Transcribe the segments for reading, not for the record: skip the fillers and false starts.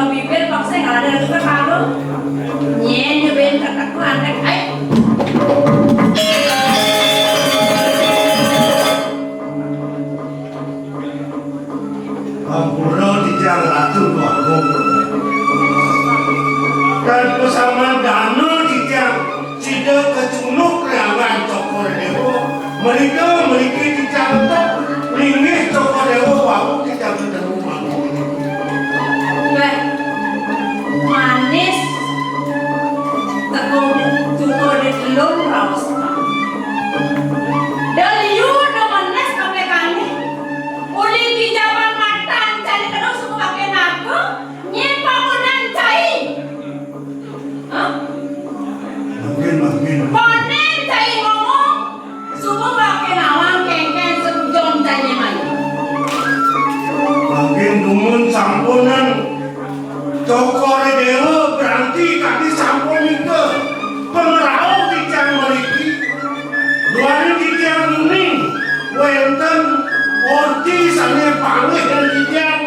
kalau bibir paksa nggak ada juga kado. Nyen kataku antek. Ampura dijang ratu aku. Dan bersama dano dijang sida kecunuk reangan cokor dewa. Mereka dijang tok ringih cokor dewa aku dijang ketemu aku. Manis teko di telur raus. Dari you udah manis sampai kami. Uli di jaman matan cari terus suku pakai naku. Nyimpang udan cai. Hah? Makin. Ponen cai ngomong. Suku pakai nawang kengkeng sejom cai mai. Makin dumun sampunan. Cokor dewa berarti kaki sampun itu pengerau dijang meriki luar dijang ini wenten orti sana panggil dan dijang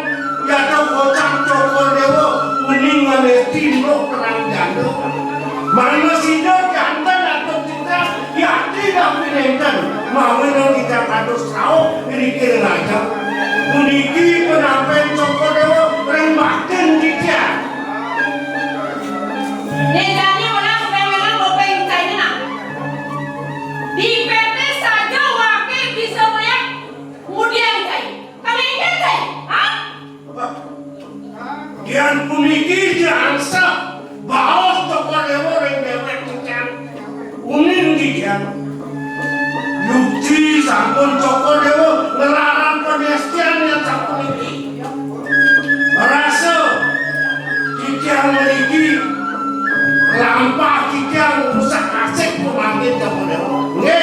jatuh kocak cokor dewa kuning ngane timlo terang jatuh mana sido jantan atau kita ya tidak pinentan mau yang dijang kados rau ini kira aja kuniki penampen cokor dewa rembakan dijang Nedanya orang kepengen bopeng cai nak. Di PT saja wakil bisa melihat kemudian cai. Kami ingin cai, ah? Dian puniki jansa baos tokor dewa dewek dijang unin dijang yukti sampun cokor dewa ngelarang penestian yang sampun iki merasa dijang meriki lampah kijang rusak asik pemangkin cokor dewa nge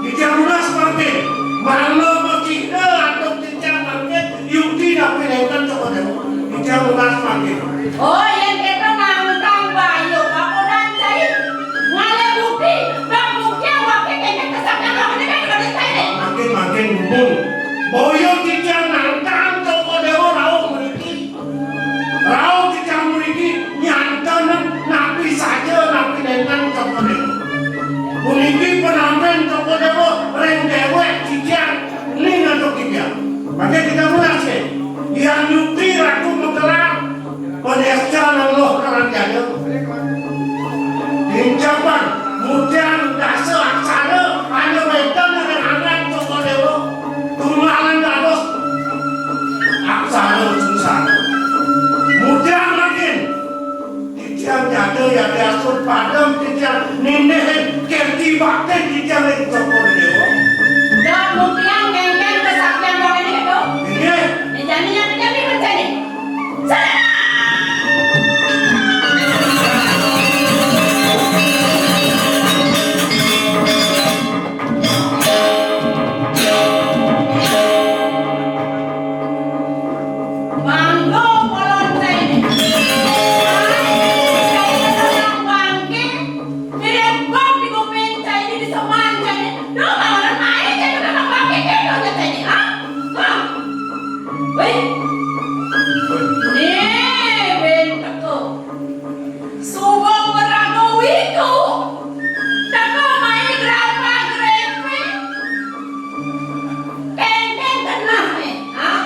kijang lunas mangkin mana berkida atau kijang mangkin yukti napi lengkan cokor dewa kijang lunas mangkin Oh, yang kita nangkang bayu, aku dan cai. Ngale bukti, bak bukti yang wakil kengkeng kesaknya kamu ini kan udah cai deh. makin gumun boyo kijang nangkang cokor dewa rau meriki nyantan napi saja napi lengkan cokor dewa puniki penampen cokor dewa reng dewek kijang ning atau kijang maka kita mulai sih yang yukti ratu menggelar penestian Allah kerang jaya dincapan kemudian dasa aksara hanya wedan dengan anak cokor dewa tumalan dados aksara susah kemudian makin dijang jatuh ya diasur padam dijang nineh kerti bakti dijang itu cokor dewa Dan bukti yang kengkeng kesaktian kamu ini itu. ini Jadinya terjadi mencari. Sana! Manggo kolon ini. Orang bangke, mirip bom di kuping ini di semuanya ini. Duh, orang main jadi orang bangke gitu ini, ah? Hah? Wih. Nih, bentukku. Subang berago itu. Tako main gerapa grepe. Kengkeng tenang nih, ah?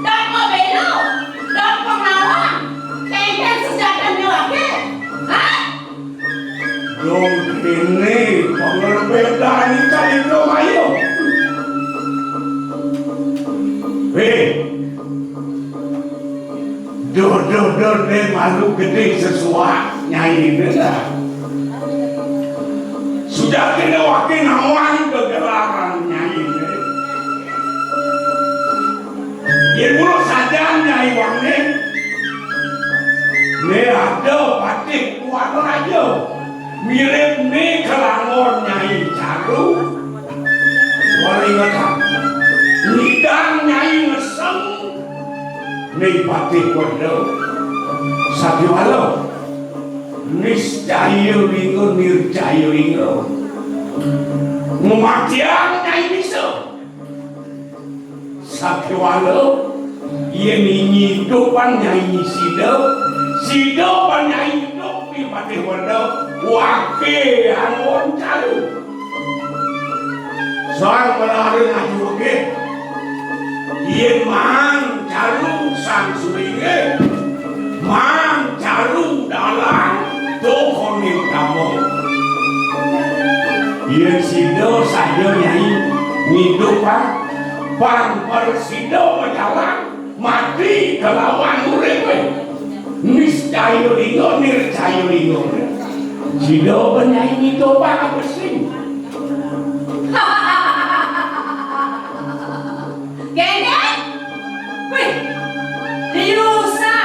Tako belo, dan pengawan. Kengkeng sejahtanya lagi, ah? dong ini pengerbedaan cari dong ayo dor deh malu gede sesuatu nyanyi beda sudah kena wakil nawang kegelaran nyanyi ya mulu saja nyanyi wangi ne ada patik kuat aja mirip nih kelangor nyai caru waringatan lidang nyai ngeseng nih patih kodo sabi walo niscaya bingung nircaya bingung ngumatian nyai bisa sabi walo Iya nih hidupan nyanyi sido pan nyanyi hidup di pati wado wake angon calu soal melari ngaju oke iya mang calu sang sulinge mang calu dalang dokonin kamu iya sido saja nyanyi hidupan pan persido menjalan mati kelawan urepe niscaya lingo nircaya lingo sido penyanyi topa apa sih Gede? Wih, dirusa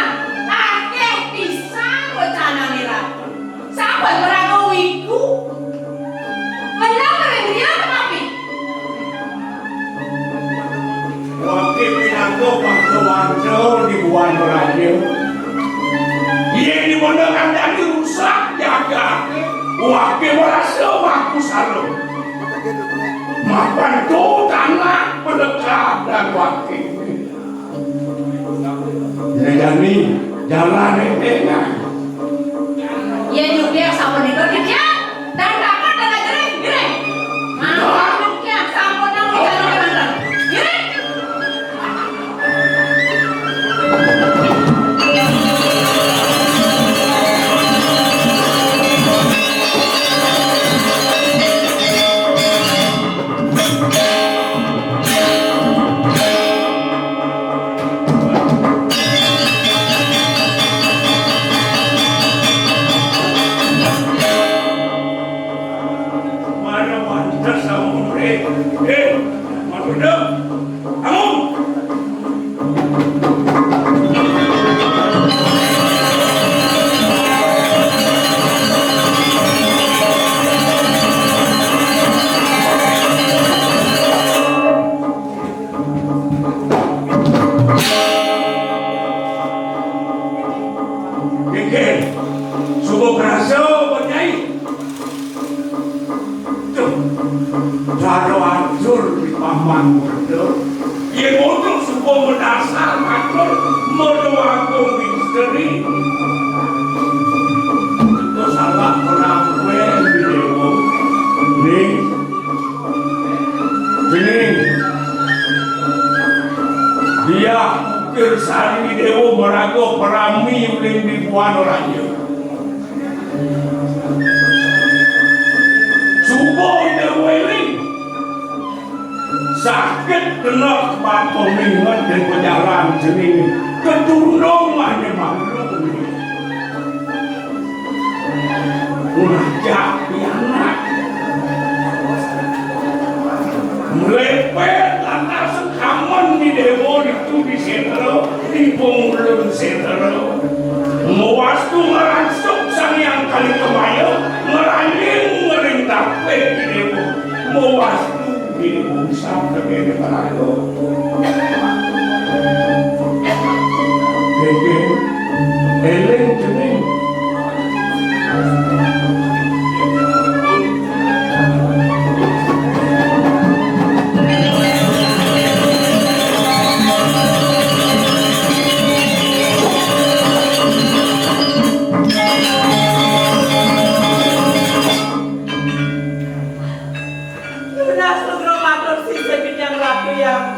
akeh pisan wacana nira sahabat meragowiku benar dia tapi wakil pinanggo waktu di buan radio iya di bondokan dan dirusak jaga wakil merasa waktu salo mapan tuh tanah pendekat dan wakil jadi jalan enak ya juga sama nih kerja dan dapat dengan gering mau ya sama nang bicara benar gering Sari dewo merago perami ulin di buan orangnya subuh deweling sakit kena papomingan dan penjalan jening ketundongannya makhluk ngajak pianak melepet atas kamon di dewo itu di setero di punglun setero mewastu ngeransuk sang yang kali kemayo ngerangin ngerintah di dewo mewastu di bungsa kebede kerayo keke eleng jening Benar, Sugro Matur si sebidang laku yang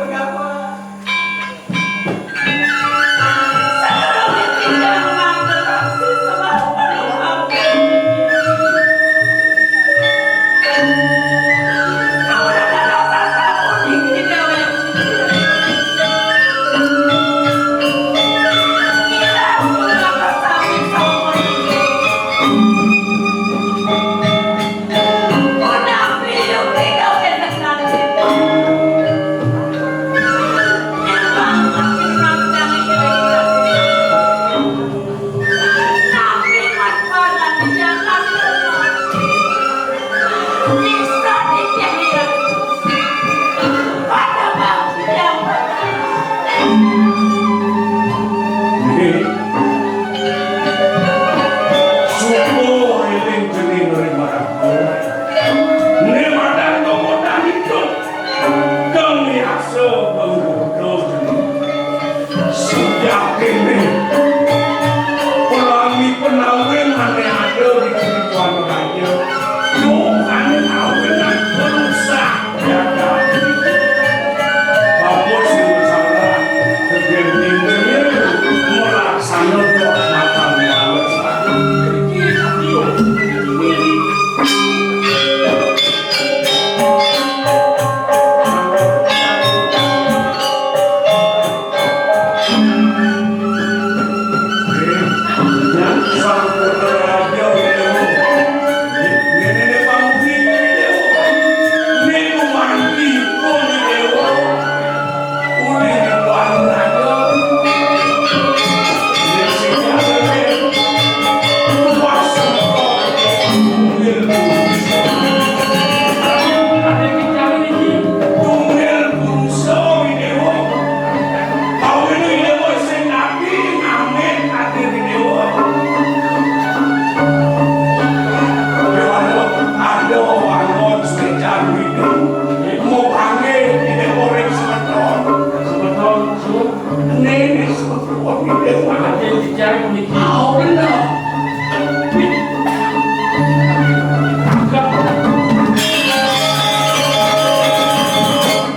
Adil dicari puniki. Oh bener.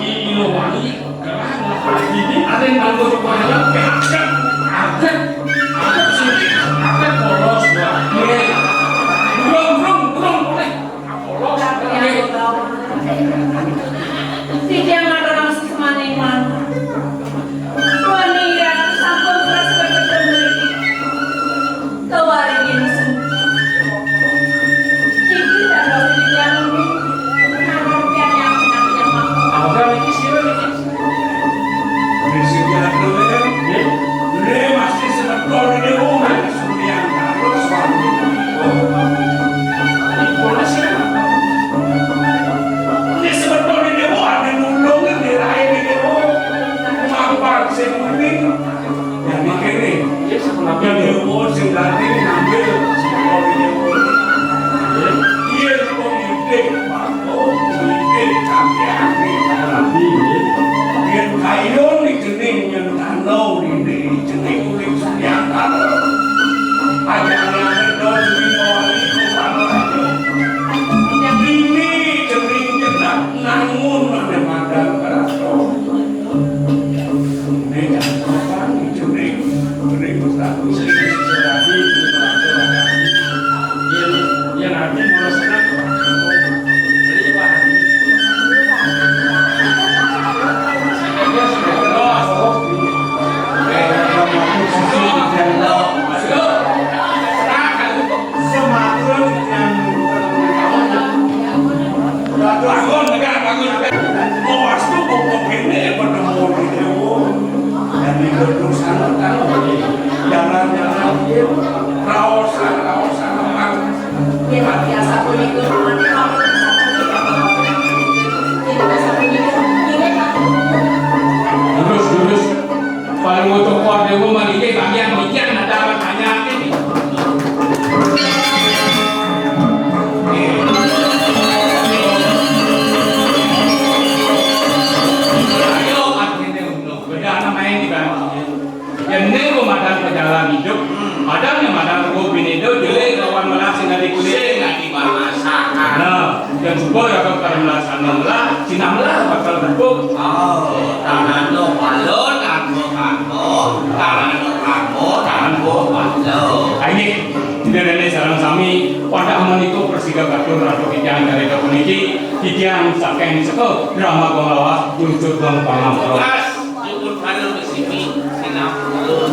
Ini wangi kerana ini ada yang nanggung supaya keakan ada sini ada polos buat burung boleh polos Tidak ada semaneman. Wanita sampun keras berketan beri. Tawari ini sendiri. Iki dan dosa di dalam ini. Karena pian yang mampu. Apa ini sih ini? Prinsipnya adalah dia masih sebetul di rumah Surian kalau suami ini boleh sih. Dia sebetul di rumah ada nulung di rai di rumah mampar semuanya yang dikini yang di rumah sendiri ngambil sebetul di rumah dia pemimpin bakal pemimpin kaki biar kayu di jening yang tanau di jening kulit yang tanau ayahnya berdoa di bawah itu tanah ini jening jenak namun ada madang keraton ini jangan lupa di jening satu serabi yang nanti merasakan bangun awas tuh pokok ini bertemu di dewa dan di gedung sana kan jalan-jalan raosan Biasa pun ikut nanti kamu Lurus paling untuk kuat dewa malike bagian bikin ada apa tanya ini ayo akhirnya untuk beda namanya ini kan yang nego madang pejalan hidup madangnya madang rubin itu jelek lawan melasing dari kulit nggak dimasakan nah yang subur ya kan karena melaksana melah sinamlah bakal berpuk tangan lo balon aku tangan lo balon ini tidak ada sarang sami pada aman itu persiga katur atau kijang dari puniki kijang saking seko drama gonglawas unsur bang pangam Mas, jukun balon di sini sinam lo